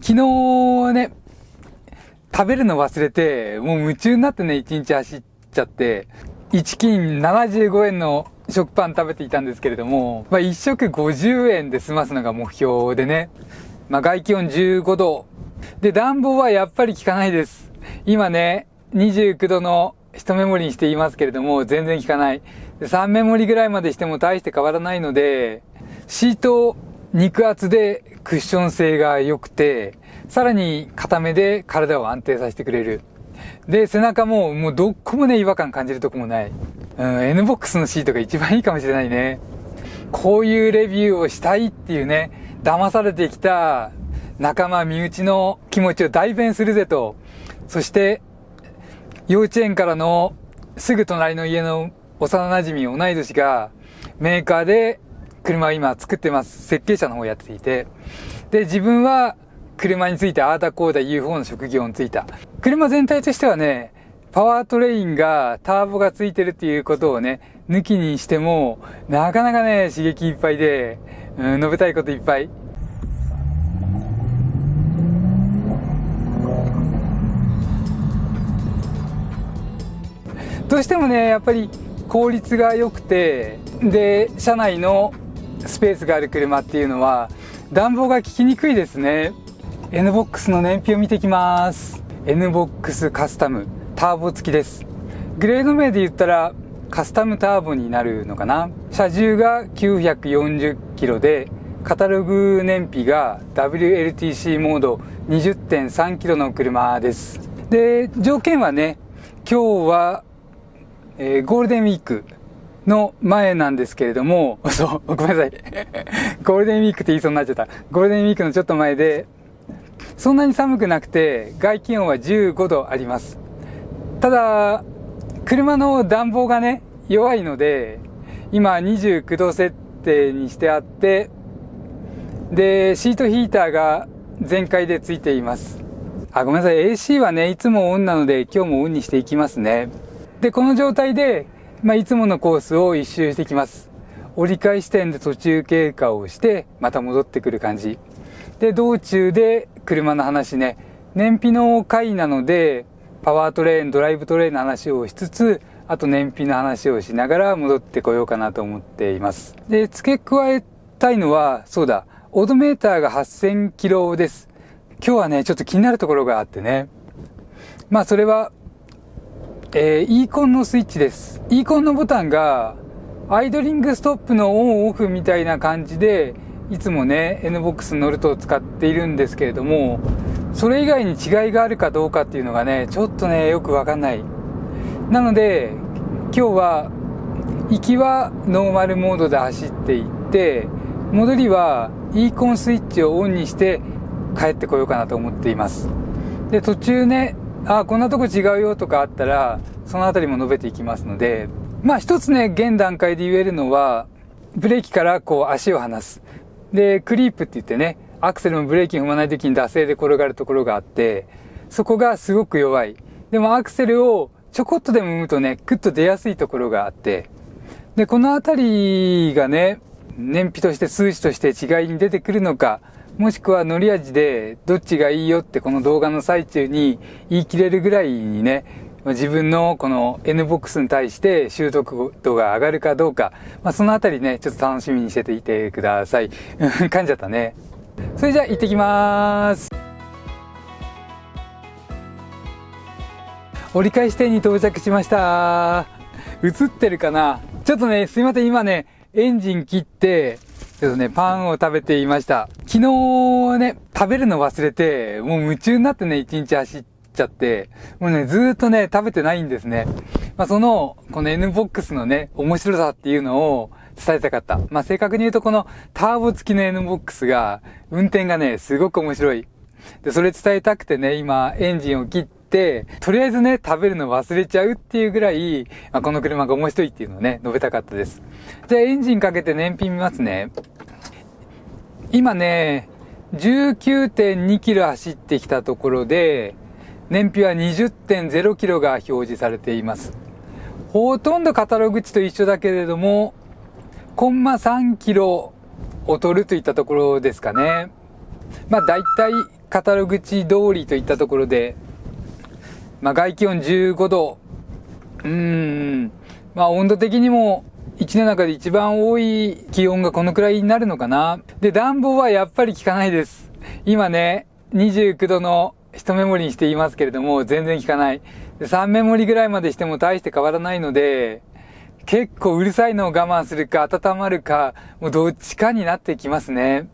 昨日ね、食べるの忘れて、もう夢中になってね、1日走っちゃって、1斤75円の食パン食べていたんですけれども、1食50円で済ますのが目標でね、外気温15度。で、暖房はやっぱり効かないです。今ね、29度の1メモリにしていますけれども、全然効かない。で、3メモリぐらいまでしても大して変わらないので、シート肉厚でクッション性が良くて、さらに固めで体を安定させてくれる。で、背中もどっこもね、違和感感じるとこもない。N ボックスのシートが一番いいかもしれないね。こういうレビューをしたいっていうね、騙されてきた仲間身内の気持ちを代弁するぜと。そして、幼稚園からのすぐ隣の家の幼馴染同い年がメーカーで車を今作ってます。設計者の方をやっていて。で、自分は車についてああだこうだ言う方の職業についた。車全体としてはね、パワートレインがターボがついてるっていうことをね、抜きにしても、なかなかね、刺激いっぱいで、述べたいこといっぱい。どうしてもね、やっぱり効率が良くて、で、車内のスペースがある車っていうのは、暖房が効きにくいですね。N ボックスの燃費を見ていきます。N ボックスカスタム、ターボ付きです。グレード名で言ったら、カスタムターボになるのかな。車重が940キロで、カタログ燃費が WLTC モード 20.3 キロの車です。で、条件はね、今日は、ゴールデンウィークの前なんですけれども、そう、ごめんなさい。ゴールデンウィークって言いそうになっちゃった。ゴールデンウィークのちょっと前で、そんなに寒くなくて、外気温は15度あります。ただ、車の暖房がね、弱いので、今29度設定にしてあって、で、シートヒーターが全開でついています。ごめんなさい。AC はね、いつもオンなので、今日もオンにしていきますね。で、この状態で、いつものコースを一周していきます。折り返し点で途中経過をして、また戻ってくる感じ。で、道中で車の話ね、燃費の回なので、パワートレーン、ドライブトレーンの話をしつつ、あと燃費の話をしながら戻ってこようかなと思っています。で、付け加えたいのは、そうだ、オドメーターが8000キロです。今日はね、ちょっと気になるところがあってね。それは、E コンのスイッチです。E コンのボタンが、アイドリングストップのオンオフみたいな感じで、いつもね、N ボックス乗ると使っているんですけれども、それ以外に違いがあるかどうかっていうのがね、ちょっとね、よくわかんない。なので、今日は、行きはノーマルモードで走っていって、戻りは E コンスイッチをオンにして帰ってこようかなと思っています。で、途中ね、こんなとこ違うよとかあったら、そのあたりも述べていきますので、一つね、現段階で言えるのは、ブレーキから足を離す。で、クリープって言ってね、アクセルもブレーキ踏まない時に惰性で転がるところがあって、そこがすごく弱い。でもアクセルをちょこっとでも踏むとね、クッと出やすいところがあって、で、このあたりがね、燃費として数値として違いに出てくるのか、もしくは乗り味でどっちがいいよってこの動画の最中に言い切れるぐらいにね、自分のこの N ボックスに対して習得度が上がるかどうか、そのあたりね、ちょっと楽しみにしてていてください。噛んじゃったね。それじゃあ行ってきまーす。折り返し点に到着しました。映ってるかな？ちょっとね、すいません、今ね、エンジン切って、ちょっとね、パンを食べていました。昨日ね、食べるの忘れて、もう夢中になってね、一日走っちゃって、もうね、ずーっとね、食べてないんですね。この N ボックスのね、面白さっていうのを伝えたかった。正確に言うとこのターボ付きの N ボックスが、運転がね、すごく面白い。で、それ伝えたくてね、今、エンジンを切って、とりあえずね、食べるの忘れちゃうっていうぐらい、この車が面白いっていうのをね、述べたかったです。じゃあエンジンかけて燃費見ますね。今ね、19.2 キロ走ってきたところで、燃費は 20.0 キロが表示されています。ほとんどカタログ値と一緒だけれども、コンマ3キロ劣るといったところですかね。だいたいカタログ地通りといったところで、外気温15度。温度的にも1年の中で一番多い気温がこのくらいになるのかな。で、暖房はやっぱり効かないです。今ね、29度の1メモリにしていますけれども、全然効かない。で、3メモリぐらいまでしても大して変わらないので、結構うるさいのを我慢するか温まるか、もうどっちかになってきますね。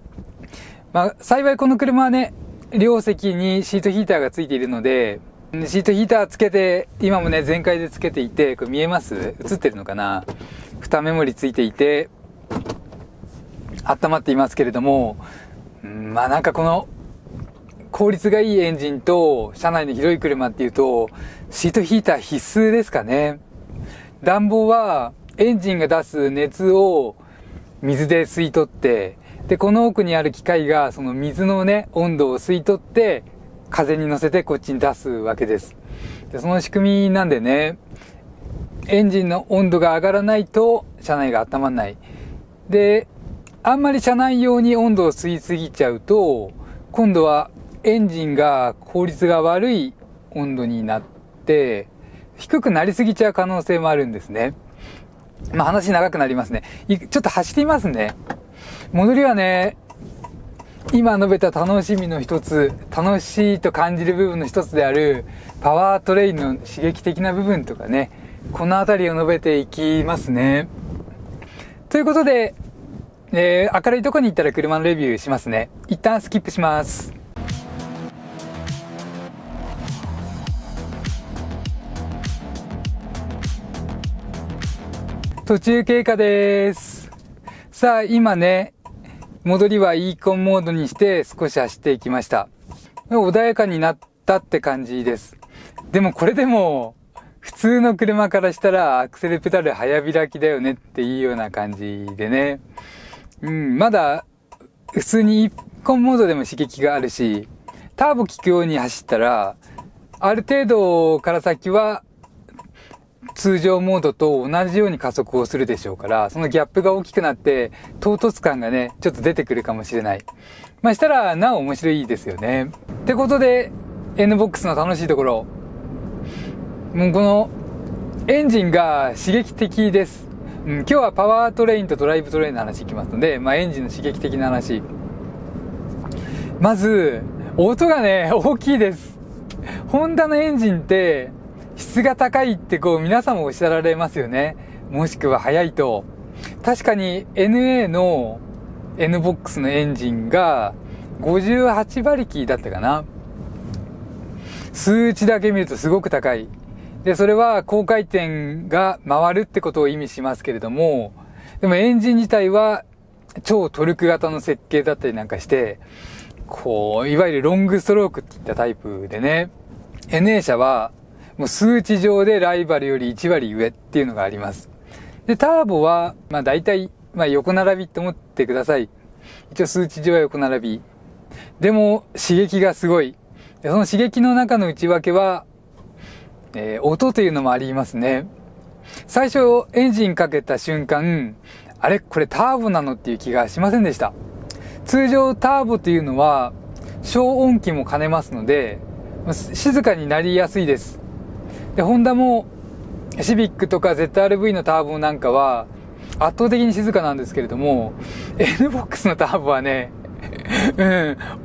幸いこの車はね、両席にシートヒーターがついているので、シートヒーターつけて、今もね、全開でつけていて、これ見えます？映ってるのかな？2メモリついていて、温まっていますけれども、なんかこの、効率がいいエンジンと、車内の広い車っていうと、シートヒーター必須ですかね。暖房は、エンジンが出す熱を水で吸い取って、で、この奥にある機械が、その水のね、温度を吸い取って、風に乗せてこっちに出すわけです。で、その仕組みなんでね、エンジンの温度が上がらないと車内が温まらない。で、あんまり車内用に温度を吸いすぎちゃうと、今度はエンジンが効率が悪い温度になって、低くなりすぎちゃう可能性もあるんですね。話長くなりますね。ちょっと走ってみますね。戻りはね、今述べた楽しみの一つ、楽しいと感じる部分の一つであるパワートレインの刺激的な部分とかね、このあたりを述べていきますね。ということで、明るいとこに行ったら車のレビューしますね。一旦スキップします。途中経過です。さあ、今ね、戻りはイーコンモードにして少し走っていきました。穏やかになったって感じです。でもこれでも、普通の車からしたらアクセルペダル早開きだよねっていうような感じでね。まだ普通にイーコンモードでも刺激があるし、ターボ効くように走ったら、ある程度から先は通常モードと同じように加速をするでしょうから、そのギャップが大きくなって唐突感がね、ちょっと出てくるかもしれない。したらなお面白いですよね。ってことで、NBOX の楽しいところ。もうこのエンジンが刺激的です。今日はパワートレインとドライブトレインの話いきますので、エンジンの刺激的な話。まず、音がね、大きいです。ホンダのエンジンって、質が高いって皆さんもおっしゃられますよね。もしくは速いと。確かに NA の NBOX のエンジンが58馬力だったかな。数値だけ見るとすごく高い。で、それは高回転が回るってことを意味しますけれども、でもエンジン自体は超トルク型の設計だったりなんかして、いわゆるロングストロークっていったタイプでね、NA 車はもう数値上でライバルより1割上っていうのがあります。で、ターボは、大体、横並びって思ってください。一応数値上は横並び。でも、刺激がすごい。で、その刺激の中の内訳は、音というのもありますね。最初、エンジンかけた瞬間、あれこれターボなのっていう気がしませんでした。通常ターボというのは、小音機も兼ねますので、静かになりやすいです。で、ホンダもシビックとか ZR-V のターボなんかは圧倒的に静かなんですけれども、NBOX のターボはね、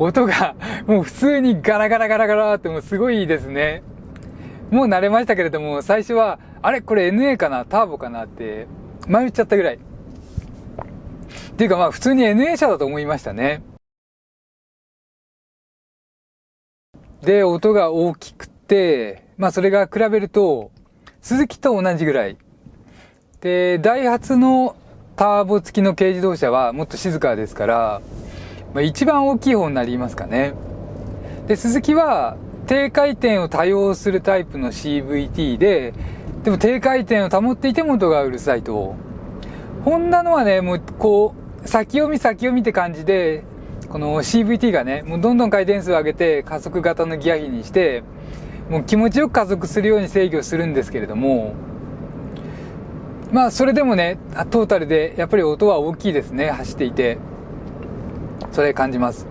音がもう普通にガラガラガラガラってもうすごいですね。もう慣れましたけれども、最初は、あれこれ NA かなターボかなって迷っちゃったぐらい。っていうか普通に NA 車だと思いましたね。で、音が大きくて、それが比べると、スズキと同じぐらい。で、ダイハツのターボ付きの軽自動車はもっと静かですから、一番大きい方になりますかね。で、スズキは低回転を多用するタイプの CVT で、でも低回転を保っていても音がうるさいと。ホンダのはね、もう先読みって感じで、この CVT がね、もうどんどん回転数を上げて加速型のギア比にして、もう気持ちよく加速するように制御するんですけれども、それでもね、トータルでやっぱり音は大きいですね、走っていて。それ感じます。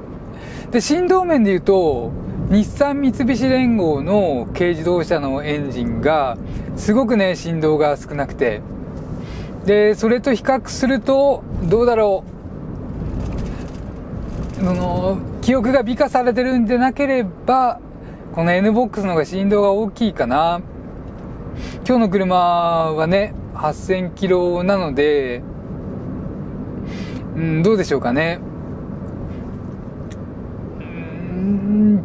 で、振動面で言うと、日産三菱連合の軽自動車のエンジンがすごくね、振動が少なくて、で、それと比較するとどうだろう、記憶が美化されてるんでなければこの NBOX の方が振動が大きいかな。今日の車はね8000キロなので、どうでしょうかね。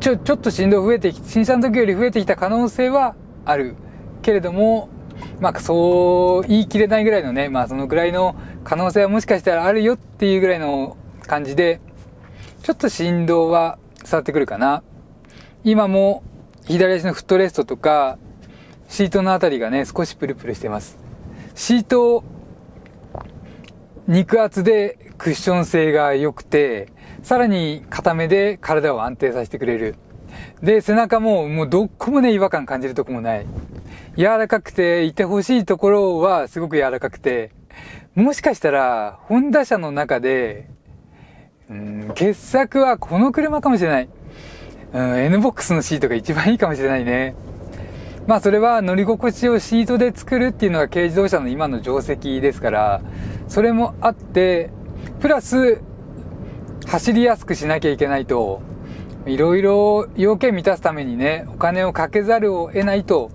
ちょっと振動増えて新車の時より増えてきた可能性はあるけれども、そう言い切れないぐらいのね、そのぐらいの可能性はもしかしたらあるよっていうぐらいの感じで、ちょっと振動は伝わってくるかな。今も左足のフットレストとかシートのあたりがね少しプルプルしてます。シート肉厚でクッション性が良くて、さらに硬めで体を安定させてくれる。で、背中もうどこもね違和感感じるとこもない。柔らかくていてほしいところはすごく柔らかくて、もしかしたらホンダ車の中で傑作はこの車かもしれない。NBOX のシートが一番いいかもしれないね。それは乗り心地をシートで作るっていうのが軽自動車の今の定石ですから、それもあって、プラス走りやすくしなきゃいけないと、いろいろ要件満たすためにね、お金をかけざるを得ないと、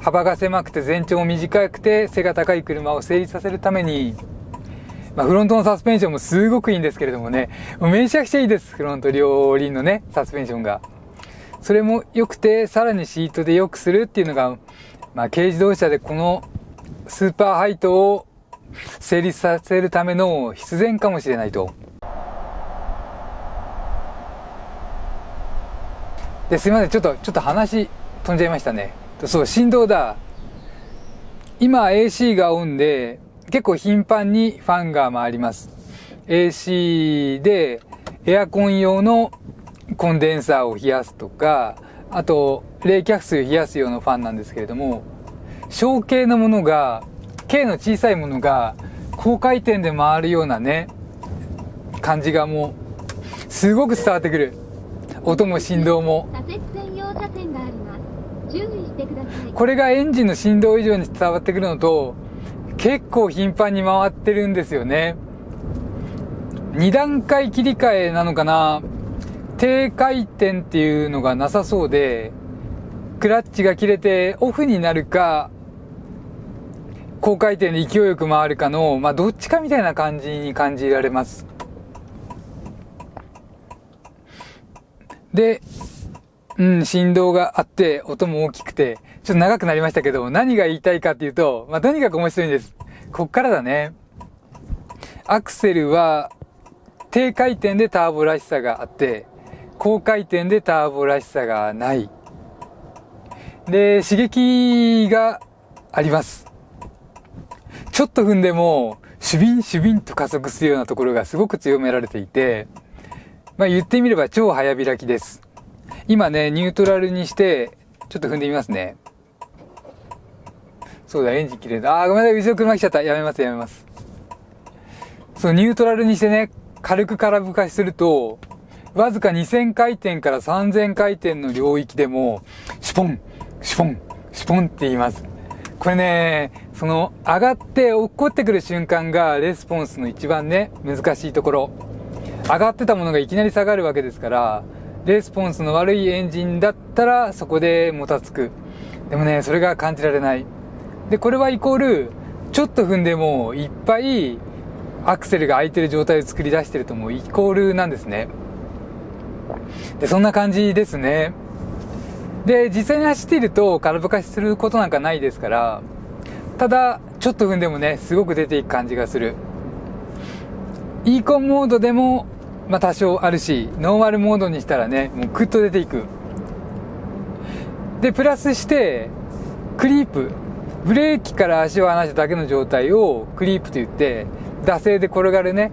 幅が狭くて全長も短くて背が高い車を成立させるために、フロントのサスペンションもすごくいいんですけれどもね、めちゃくちゃいいです。フロント両輪のね、サスペンションが。それも良くて、さらにシートで良くするっていうのが、軽自動車でこのスーパーハイトを成立させるための必然かもしれないと。で、すいません。ちょっと話飛んじゃいましたね。そう、振動だ。今 AC がオンで、結構頻繁にファンが回ります。AC でエアコン用のコンデンサーを冷やすとか、あと冷却水を冷やす用のファンなんですけれども、小径のものが、径の小さいものが高回転で回るようなね、感じがもうすごく伝わってくる。音も振動も。これがエンジンの振動以上に伝わってくるのと、結構頻繁に回ってるんですよね。2段階切り替えなのかな。低回転っていうのがなさそうで、クラッチが切れてオフになるか、高回転で勢いよく回るかの、どっちかみたいな感じに感じられます。で、振動があって音も大きくて、ちょっと長くなりましたけど、何が言いたいかっていうと、とにかく面白いんです。こっからだね。アクセルは低回転でターボらしさがあって、高回転でターボらしさがない。で、刺激があります。ちょっと踏んでも、シュビンシュビンと加速するようなところがすごく強められていて、言ってみれば超早開きです。今ね、ニュートラルにして、ちょっと踏んでみますね。そうだ、エンジン切れた。ごめんなさい、後ろ車来ちゃった。やめます。そう、ニュートラルにしてね、軽く空吹かしすると、わずか2000回転から3000回転の領域でも、シュポン、シュポン、シュポンって言います。これね、上がって落っこってくる瞬間がレスポンスの一番ね、難しいところ。上がってたものがいきなり下がるわけですから、レスポンスの悪いエンジンだったらそこでもたつく。でもね、それが感じられない。で、これはイコール、ちょっと踏んでもいっぱいアクセルが空いてる状態を作り出してるともうイコールなんですね。で、そんな感じですね。で、実際に走っていると空吹かしすることなんかないですから、ただ、ちょっと踏んでもね、すごく出ていく感じがする。イーコンモードでも、多少あるし、ノーマルモードにしたらね、もうクッと出ていく。で、プラスして、クリープ。ブレーキから足を離しただけの状態をクリープと言って、惰性で転がるね、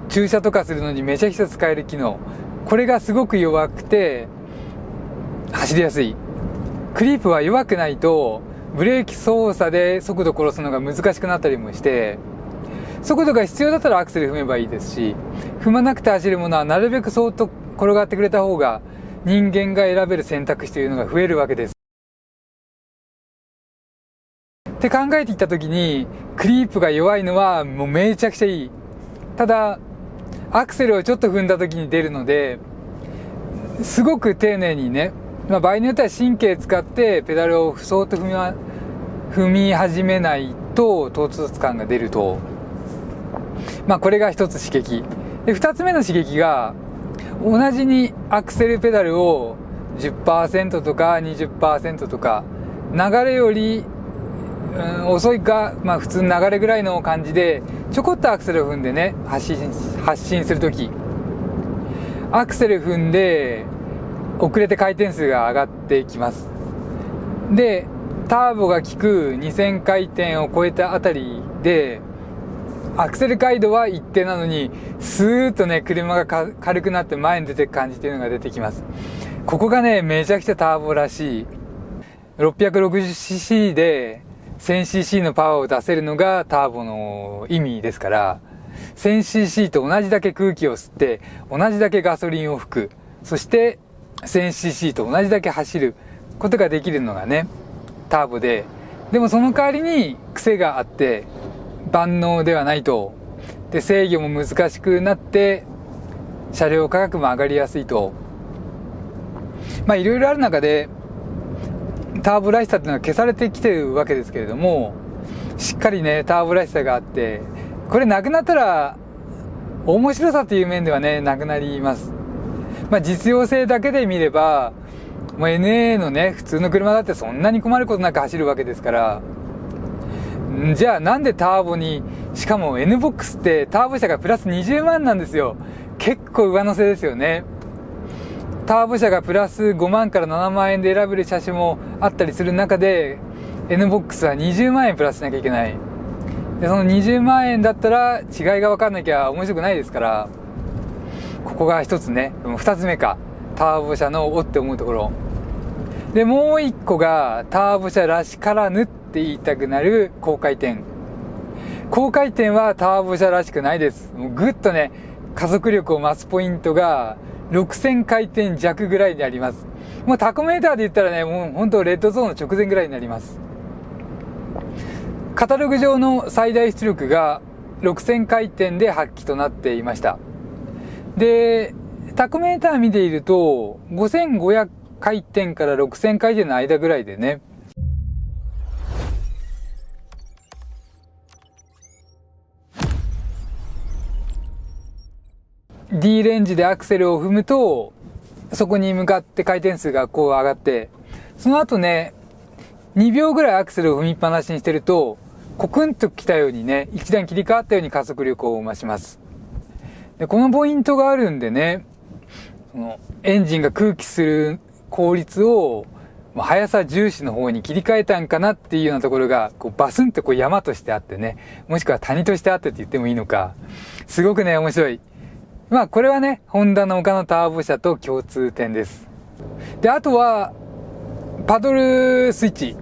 駐車とかするのにめちゃくちゃ使える機能。これがすごく弱くて、走りやすい。クリープは弱くないと、ブレーキ操作で速度殺すのが難しくなったりもして、速度が必要だったらアクセル踏めばいいですし、踏まなくて走るものはなるべく転がってくれた方が人間が選べる選択肢というのが増えるわけです。って考えていった時に、クリープが弱いのはもうめちゃくちゃいい。ただアクセルをちょっと踏んだ時に出るので、すごく丁寧にね、場合によっては神経使ってペダルをそーっと踏み始めないと唐突感が出ると、これが一つ刺激で、二つ目の刺激が、同じにアクセルペダルを 10% とか 20% とか、流れより遅いか、普通の流れぐらいの感じでちょこっとアクセルを踏んでね、発進するとき、アクセル踏んで遅れて回転数が上がっていきます。でターボが効く2000回転を超えたあたりで、アクセル回路は一定なのに、スーッとね、車が軽くなって前に出てく感じっていうのが出てきます。ここがね、めちゃくちゃターボらしい。660cc で 1000cc のパワーを出せるのがターボの意味ですから、1000cc と同じだけ空気を吸って、同じだけガソリンを吹く、そして 1000cc と同じだけ走ることができるのがね、ターボで、でもその代わりに癖があって万能ではないと。で制御も難しくなって車両価格も上がりやすいと。いろいろある中でターボらしさっていうのは消されてきてるわけですけれども、しっかりねターボらしさがあって、これなくなったら面白さという面ではねなくなります。実用性だけで見れば、もう NA のね普通の車だってそんなに困ることなく走るわけですから、じゃあなんでターボに、しかも NBOX ってターボ車がプラス20万なんですよ。結構上乗せですよね。ターボ車がプラス5万から7万円で選べる車種もあったりする中で、 NBOX は20万円プラスしなきゃいけない。でその20万円だったら違いが分かんなきゃ面白くないですから、ここが一つね、二つ目か、ターボ車のおって思うところで、もう一個がターボ車らしからぬって言いたくなる高回転。高回転はターボ車らしくないです。もうぐっとね加速力を増すポイントが6000回転弱ぐらいにあります。もうタコメーターで言ったらね、もう本当レッドゾーンの直前ぐらいになります。カタログ上の最大出力が6000回転で発揮となっていました。でタコメーター見ていると5500回転から6000回転の間ぐらいでね、D レンジでアクセルを踏むとそこに向かって回転数がこう上がって、その後ね2秒ぐらいアクセルを踏みっぱなしにしてるとコクンときたようにね、一段切り替わったように加速力を増します。でこのポイントがあるんでね、そのエンジンが空気する効率を速さ重視の方に切り替えたんかなっていうようなところがこうバスンとこう山としてあってね、もしくは谷としてあってって言ってもいいのか、すごくね面白い。これはねホンダの他のターボ車と共通点です。であとはパドルスイッチ、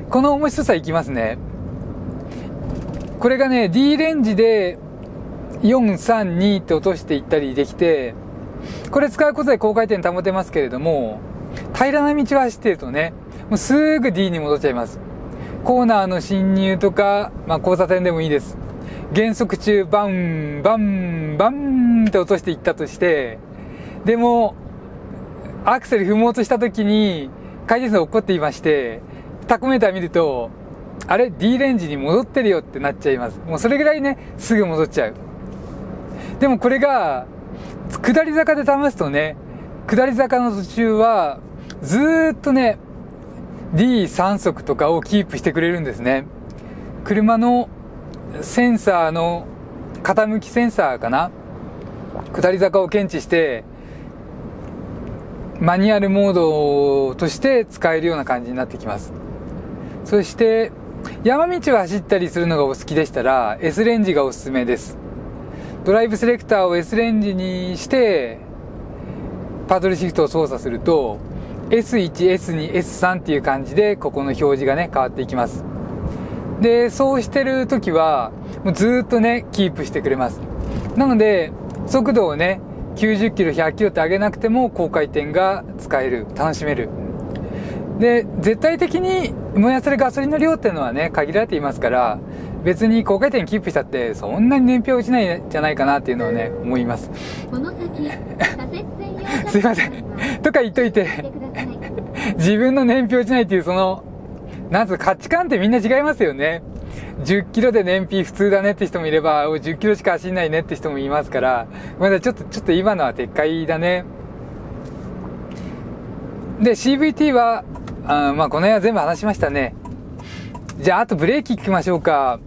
この面白さいきますね。これがね D レンジで432って落としていったりできて、これ使うことで高回転保てますけれども、平らな道を走っているとねもうすぐ D に戻っちゃいます。コーナーの進入とか、交差点でもいいです。減速中バンバンバンって落としていったとして、でもアクセル踏もうとした時に回転数が起こっていまして、タコメーター見るとあれ D レンジに戻ってるよってなっちゃいます。もうそれぐらいねすぐ戻っちゃう。でもこれが下り坂で試すとね、下り坂の途中はずーっとね D3 速とかをキープしてくれるんですね。車のセンサーの傾きセンサーかな、下り坂を検知してマニュアルモードとして使えるような感じになってきます。そして山道を走ったりするのがお好きでしたら S レンジがおすすめです。ドライブセレクターを S レンジにしてパドルシフトを操作すると S1、S2、S3 っていう感じでここの表示がね変わっていきます。でそうしてる時はもうずっとねキープしてくれます。なので速度をね90キロ、100キロって上げなくても高回転が使える、楽しめる。で、絶対的に燃やせるガソリンの量っていうのはね、限られていますから、別に高回転キープしたってそんなに燃費は落ちないんじゃないかなっていうのはね、思います。この先、左折専用すいません。とか言っといて、自分の燃費落ちないっていうなんつう価値観ってみんな違いますよね。10キロで燃費普通だねって人もいれば、10キロしか走んないねって人もいますから、まだちょっと今のは撤回だね。で、CVT は、まあこの辺は全部話しましたね。じゃあ、あとブレーキ聞きましょうか。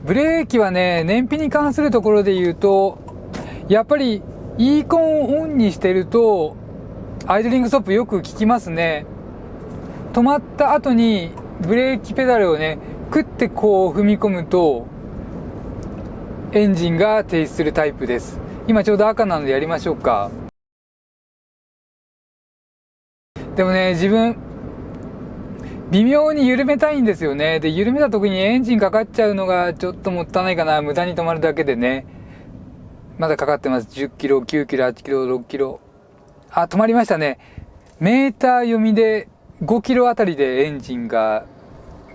ブレーキはね、燃費に関するところで言うと、やっぱり、イーコンをオンにしてると、アイドリングストップよく効きますね。止まった後に、ブレーキペダルをね、クッてこう踏み込むと、エンジンが停止するタイプです。今ちょうど赤なのでやりましょうか。でもね、自分、微妙に緩めたいんですよね。で、緩めた時にエンジンかかっちゃうのがちょっともったいないかな。無駄に止まるだけでね。まだかかってます。10キロ、9キロ、8キロ、6キロ。あ、止まりましたね。メーター読みで5キロあたりでエンジンが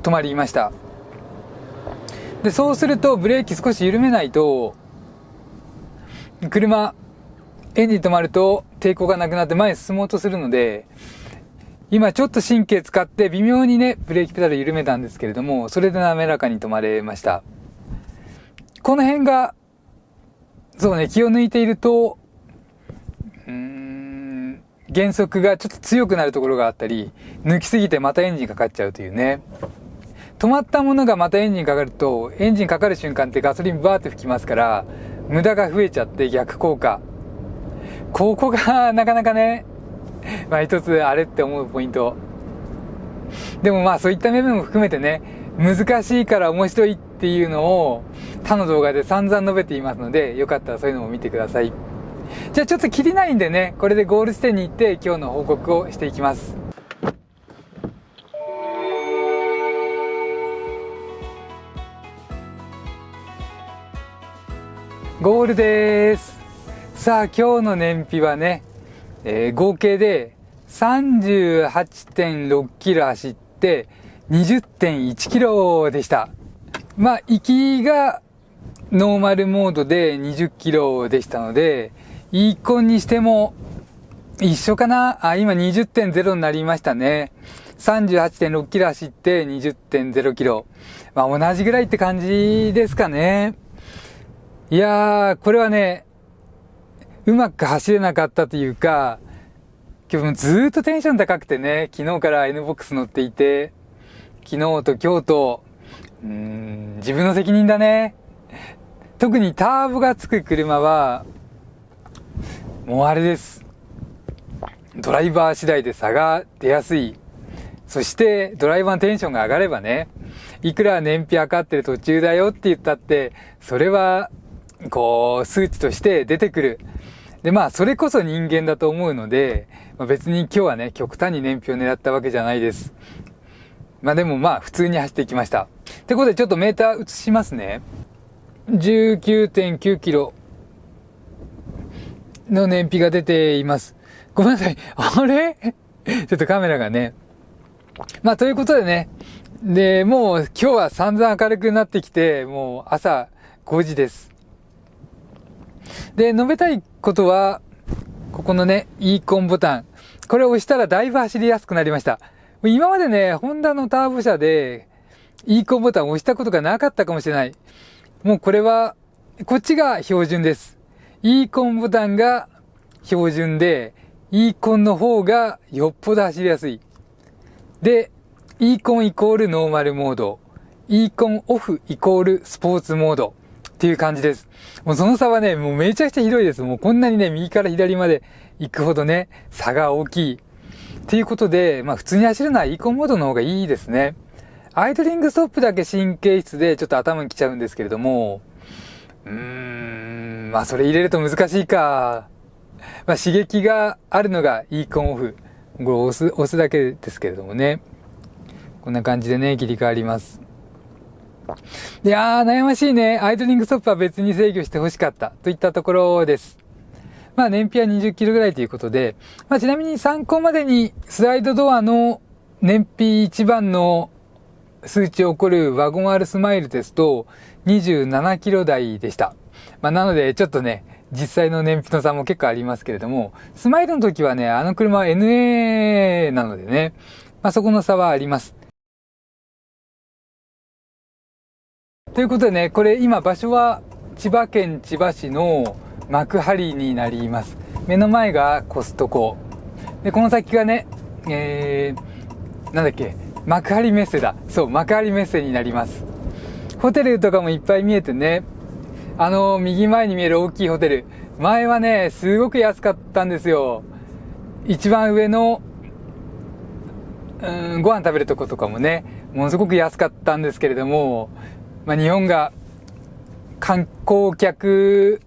止まりました。で、そうするとブレーキ少し緩めないと、車、エンジン止まると抵抗がなくなって前に進もうとするので、今ちょっと神経使って微妙にね、ブレーキペダル緩めたんですけれども、それで滑らかに止まれました。この辺が、そうね、気を抜いていると、減速がちょっと強くなるところがあったり、抜きすぎてまたエンジンかかっちゃうというね。止まったものがまたエンジンかかると、エンジンかかる瞬間ってガソリンバーって吹きますから、無駄が増えちゃって逆効果。ここがなかなかね、まあ一つあれって思うポイント。でもまあそういった部分も含めてね、難しいから面白いっていうのを他の動画で散々述べていますので、よかったらそういうのも見てください。じゃあちょっと切りないんでね、これでゴール地点に行って今日の報告をしていきます。ゴールです。さあ今日の燃費はね、合計で 38.6 キロ走って 20.1 キロでした。まあ、行きがノーマルモードで20キロでしたので、イーコンにしても一緒かな。あ、今 20.0 になりましたね。38.6 キロ走って 20.0 キロ。まあ、同じぐらいって感じですかね。いやー、これはね、うまく走れなかったというか、今日もずーっとテンション高くてね、昨日から NBOX 乗っていて、昨日と今日と、自分の責任だね。特にターボがつく車は、もうあれです。ドライバー次第で差が出やすい。そしてドライバーのテンションが上がればね、いくら燃費測ってる途中だよって言ったって、それは、こう、数値として出てくる。で、まあ、それこそ人間だと思うので、別に今日はね、極端に燃費を狙ったわけじゃないです。まあでもまあ、普通に走っていきました。ってことで、ちょっとメーター映しますね。19.9 キロの燃費が出ています。ごめんなさい。あれちょっとカメラがね。まあ、ということでね。で、もう今日は散々明るくなってきて、もう朝5時です。で、述べたいことは、ここのね、イーコンボタン。これを押したらだいぶ走りやすくなりました。今までね、ホンダのターボ車で、イーコンボタンを押したことがなかったかもしれない。もうこれは、こっちが標準です。イーコンボタンが標準で、イーコンの方がよっぽど走りやすい。で、イーコンイコールノーマルモード。イーコンオフイコールスポーツモード。っていう感じです。もうその差はね、もうめちゃくちゃひどいです。もうこんなにね、右から左まで行くほどね、差が大きい。っていうことで、まあ普通に走るのはイーコンモードの方がいいですね。アイドリングストップだけ神経質でちょっと頭にきちゃうんですけれども、まあそれ入れると難しいか。まあ刺激があるのがイーコンオフ。これ押すだけですけれどもね。こんな感じでね、切り替わります。いやー、悩ましいね。アイドリングストップは別に制御してほしかった。といったところです。まあ燃費は20キロぐらいということで、まあちなみに参考までにスライドドアの燃費一番の数値を起こるワゴン R スマイルですと27キロ台でした。まあなのでちょっとね、実際の燃費の差も結構ありますけれども、スマイルの時はね、あの車は NA なのでね、まあそこの差はあります。ということでね、これ今場所は千葉県千葉市の幕張になります。目の前がコストコ。で、この先がね、なんだっけ、幕張メッセだ。そう、幕張メッセになります。ホテルとかもいっぱい見えてね、右前に見える大きいホテル。前はね、すごく安かったんですよ。一番上の、ご飯食べるとことかもね、ものすごく安かったんですけれども、まあ、日本が観光客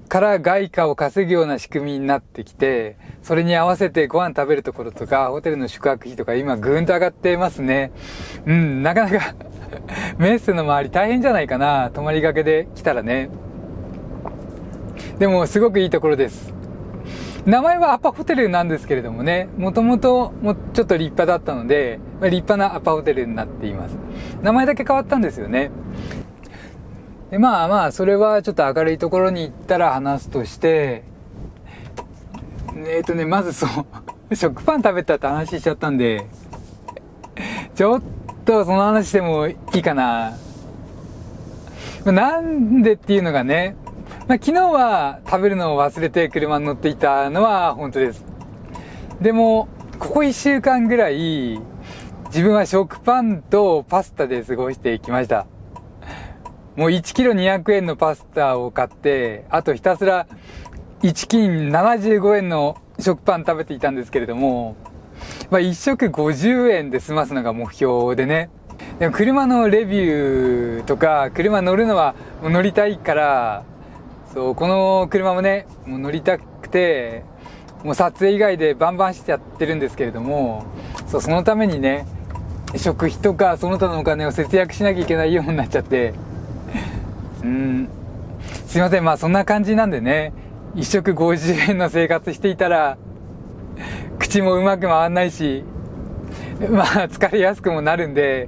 から外貨を稼ぐような仕組みになってきて、それに合わせてご飯食べるところとか、ホテルの宿泊費とか今ぐーんと上がってますね。なかなかメッセの周り大変じゃないかな。泊まりがけで来たらね。でもすごくいいところです。名前はアパホテルなんですけれどもね、もともとちょっと立派だったので、立派なアパホテルになっています。名前だけ変わったんですよね。でまあまあ、それはちょっと明るいところに行ったら話すとして、まず食パン食べたって話しちゃったんで、ちょっとその話してもいいかな。なんでっていうのがね、昨日は食べるのを忘れて車に乗っていたのは本当です。でも、ここ1週間ぐらい、自分は食パンとパスタで過ごしてきました。もう1キロ200円のパスタを買って、あとひたすら1斤75円の食パン食べていたんですけれども、1食50円で済ますのが目標でね。でも車のレビューとか、車乗るのはもう乗りたいから、そう、この車もね、もう乗りたくて、もう撮影以外でバンバンしちゃってるんですけれども、そう、そのためにね、食費とかその他のお金を節約しなきゃいけないようになっちゃって、すいません、そんな感じなんでね、一食50円の生活していたら、口もうまく回んないし、疲れやすくもなるんで、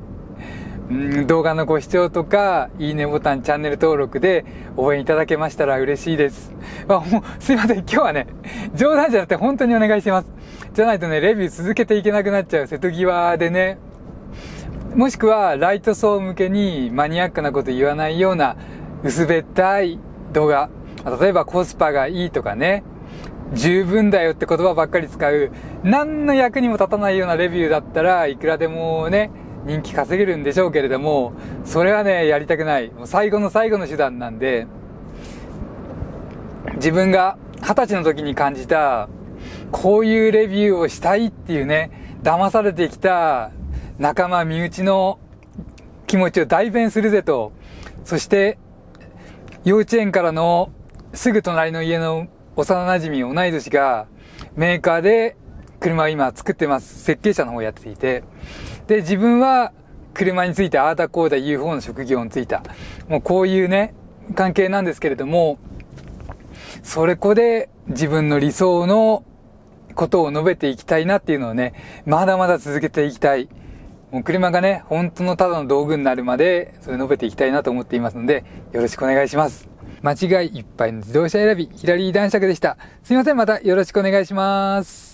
動画のご視聴とか、いいねボタン、チャンネル登録で応援いただけましたら嬉しいです。すいません、今日はね、冗談じゃなくて本当にお願いします。じゃないとね、レビュー続けていけなくなっちゃう瀬戸際でね、もしくはライト層向けにマニアックなこと言わないような薄べったい動画、例えばコスパがいいとかね、十分だよって言葉ばっかり使う、何の役にも立たないようなレビューだったらいくらでもね、人気稼げるんでしょうけれども、それはね、やりたくない。もう最後の最後の手段なんで、自分が20歳の時に感じた、こういうレビューをしたいっていうね、騙されてきた仲間身内の気持ちを代弁するぜと、そして幼稚園からのすぐ隣の家の幼馴染同い年がメーカーで車を今作ってます。設計者の方をやっていて、で自分は車についてああだこうだ言う方の職業についた、もうこういうね関係なんですけれども、それこで自分の理想のことを述べていきたいなっていうのをね、まだまだ続けていきたい。もう車がね、本当のただの道具になるまで、それ述べていきたいなと思っていますので、よろしくお願いします。間違いいっぱいの自動車選び、ヒラリー男爵でした。すいません、またよろしくお願いします。